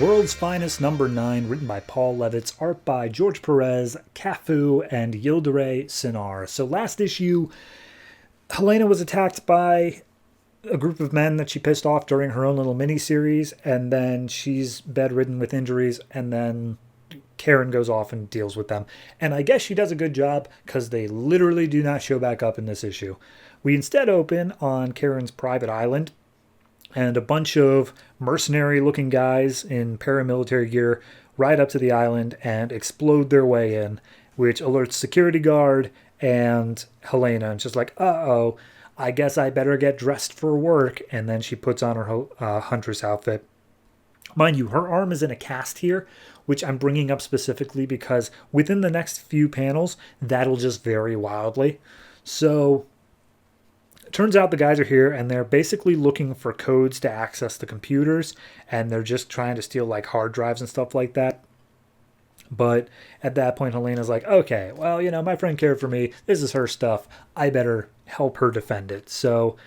World's Finest number 9, written by Paul Levitz, art by George Perez, Cafu, and Yildiray Sinar. So last issue, Helena was attacked by a group of men that she pissed off during her own little mini-series, and then she's bedridden with injuries, and then Karen goes off and deals with them. And I guess she does a good job, because they literally do not show back up in this issue. We instead open on Karen's private island, and a bunch of mercenary looking guys in paramilitary gear ride up to the island and explode their way in, which alerts security guard and Helena. And she's like, uh-oh, I guess I better get dressed for work. And then she puts on her huntress outfit. Mind you, her arm is in a cast here, which I'm bringing up specifically because within the next few panels, that'll just vary wildly. So turns out the guys are here and they're basically looking for codes to access the computers, and they're just trying to steal like hard drives and stuff like that. But at that point, Helena's like, okay, well, my friend cared for me. This is her stuff. I better help her defend it. So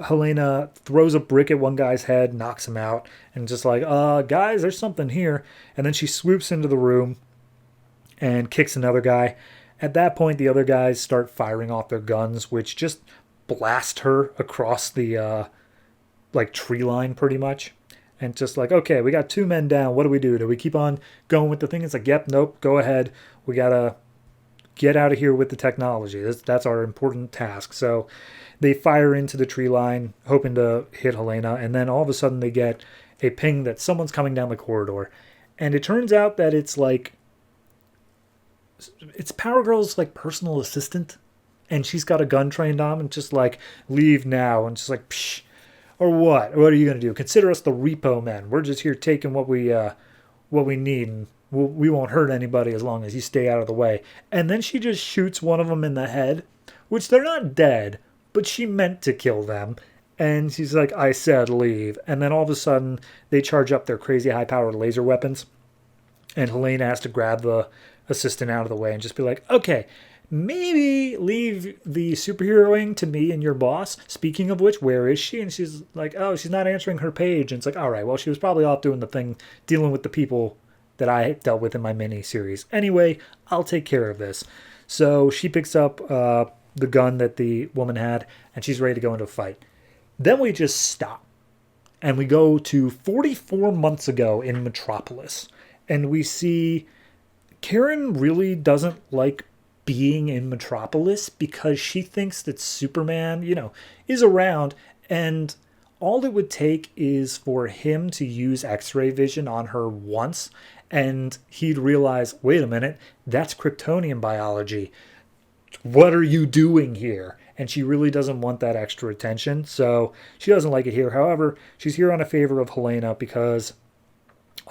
Helena throws a brick at one guy's head, knocks him out, and just like, guys, there's something here. And then she swoops into the room and kicks another guy. At that point, the other guys start firing off their guns, which just blast her across the tree line pretty much. And just like, okay, we got 2 men down. What do we do? Do we keep on going with the thing? It's like, yep, nope, go ahead. We gotta get out of here with the technology. That's our important task. So they fire into the tree line, hoping to hit Helena, and then all of a sudden they get a ping that someone's coming down the corridor. And it turns out that it's Power Girl's like personal assistant, and she's got a gun trained on, and just like, leave now. And just like, psh, or what? What are you going to do? Consider us the repo men. We're just here taking what we need, and we won't hurt anybody as long as you stay out of the way. And then she just shoots one of them in the head, which they're not dead, but she meant to kill them. And she's like, I said leave. And then all of a sudden, they charge up their crazy high-powered laser weapons, and Helena has to grab the assistant out of the way and just be like, okay, maybe leave the superheroing to me and your boss. Speaking of which, where is she? And she's like, oh, she's not answering her page. And it's like, all right, well, she was probably off doing the thing, dealing with the people that I dealt with in my mini series. Anyway, I'll take care of this. So she picks up the gun that the woman had, and she's ready to go into a fight. Then we just stop, and we go to 44 months ago in Metropolis, and we see Karen really doesn't like being in Metropolis because she thinks that Superman, is around, and all it would take is for him to use X-ray vision on her once, and he'd realize, wait a minute, that's Kryptonian biology. What are you doing here? And she really doesn't want that extra attention, so she doesn't like it here. However, she's here on a favor of Helena because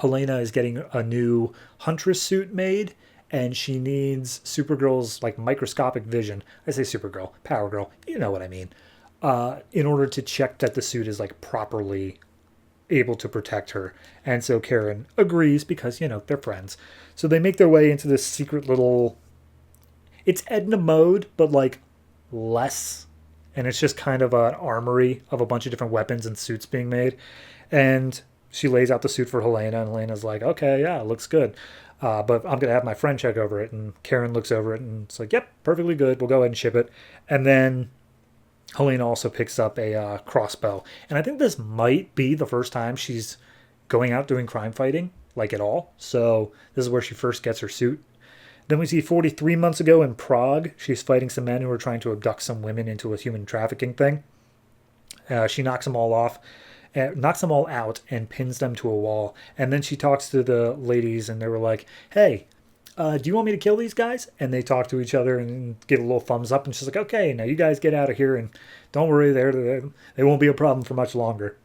Helena is getting a new Huntress suit made, and she needs Supergirl's like microscopic vision. I say Supergirl, Power Girl, you know what I mean. In order to check that the suit is like properly able to protect her. And so Karen agrees because, they're friends. So they make their way into this secret little, it's Edna mode, but like less. And it's just kind of an armory of a bunch of different weapons and suits being made. And she lays out the suit for Helena, and Helena's like, okay, yeah, it looks good. But I'm going to have my friend check over it. And Karen looks over it and it's like, yep, perfectly good. We'll go ahead and ship it. And then Helena also picks up a crossbow. And I think this might be the first time she's going out doing crime fighting, like at all. So this is where she first gets her suit. Then we see 43 months ago in Prague. She's fighting some men who are trying to abduct some women into a human trafficking thing. She knocks them all off. Knocks them all out and pins them to a wall. And then she talks to the ladies, and they were like, hey, do you want me to kill these guys? And they talk to each other and give a little thumbs up. And she's like, okay, now you guys get out of here, and don't worry, they won't be a problem for much longer.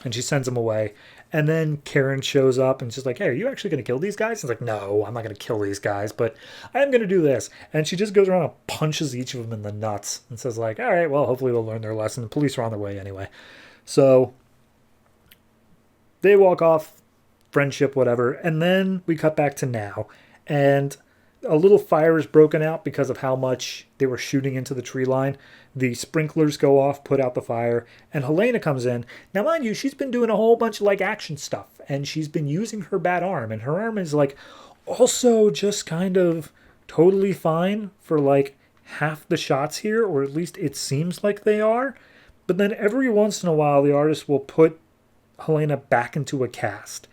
And she sends them away. And then Karen shows up, and she's like, hey, are you actually going to kill these guys? And it's like, no, I'm not going to kill these guys, but I am going to do this. And she just goes around and punches each of them in the nuts and says like, all right, well, hopefully they'll learn their lesson. The police are on their way anyway. So they walk off, friendship, whatever, and then we cut back to now. And a little fire is broken out because of how much they were shooting into the tree line. The sprinklers go off, put out the fire, and Helena comes in. Now, mind you, she's been doing a whole bunch of like action stuff, and she's been using her bad arm, and her arm is like also just kind of totally fine for like half the shots here, or at least it seems like they are. But then every once in a while, the artist will put Helena back into a cast.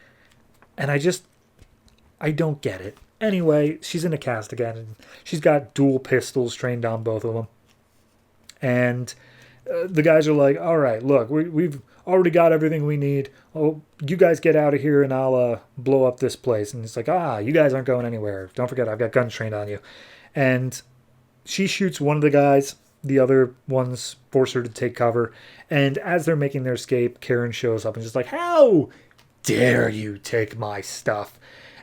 And I don't get it. Anyway, she's in a cast again, and she's got dual pistols trained on both of them. And the guys are like, all right, look, we've already got everything we need. Oh, you guys get out of here, and I'll blow up this place. And it's like, you guys aren't going anywhere. Don't forget, I've got guns trained on you. And she shoots one of the guys. The other ones force her to take cover. And as they're making their escape, Karen shows up and just like, how dare you take my stuff?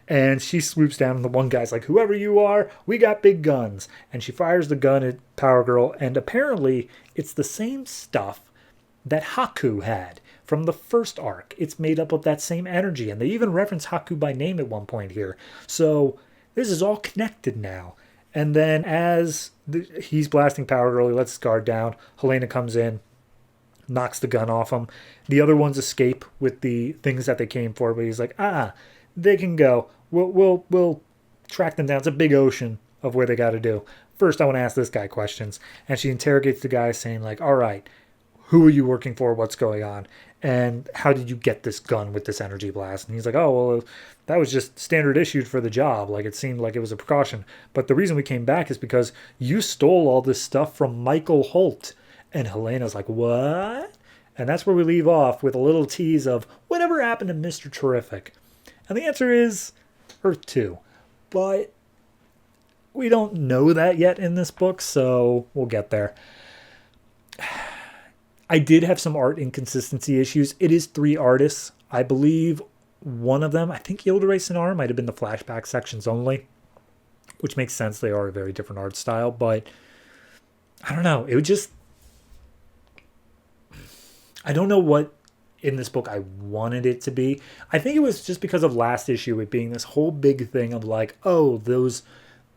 And she swoops down, and the one guy's like, whoever you are, we got big guns. And she fires the gun at Power Girl, and apparently it's the same stuff that Haku had from the first arc. It's made up of that same energy, and they even reference Haku by name at one point here. So this is all connected now. And then as he's blasting Power Girl, he lets his guard down. Helena comes in, knocks the gun off him. The other ones escape with the things that they came for, but he's like, they can go. We'll track them down. It's a big ocean of where they got to do. First, I want to ask this guy questions. And she interrogates the guy saying like, all right, who are you working for? What's going on? And how did you get this gun with this energy blast? And he's like, oh, well, that was just standard issued for the job. Like, it seemed like it was a precaution. But the reason we came back is because you stole all this stuff from Michael Holt. And Helena's like, what? And that's where we leave off with a little tease of whatever happened to Mr. Terrific. And the answer is Earth 2. But we don't know that yet in this book, so we'll get there. I did have some art inconsistency issues. It is 3 artists. I believe one of them, I think Yildiray Cinar, might have been the flashback sections only, which makes sense. They are a very different art style, but I don't know. It would just... I don't know what in this book I wanted it to be. I think it was just because of last issue, it being this whole big thing of like, oh, those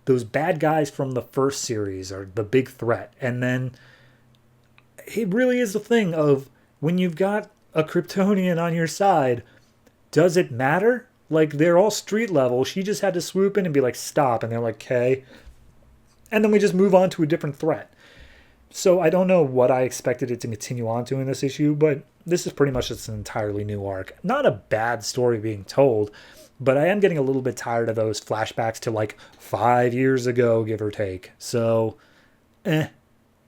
bad guys from the first series are the big threat. And then it really is a thing of when you've got a Kryptonian on your side, does it matter? Like, they're all street level. She just had to swoop in and be like, stop. And they're like, okay. And then we just move on to a different threat. So I don't know what I expected it to continue on to in this issue, but this is pretty much just an entirely new arc. Not a bad story being told, but I am getting a little bit tired of those flashbacks to like 5 years ago, give or take. So,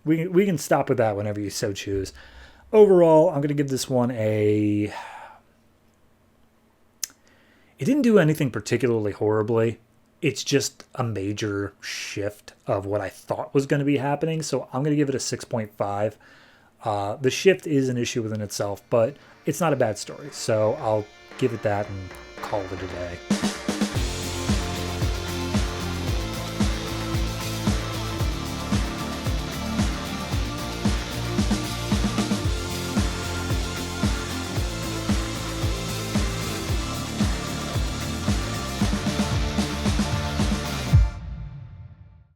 we can stop with that whenever you so choose. Overall, I'm going to give this one a... It didn't do anything particularly horribly. It's just a major shift of what I thought was going to be happening. So I'm going to give it a 6.5. The shift is an issue within itself, but it's not a bad story. So I'll give it that and call it a day.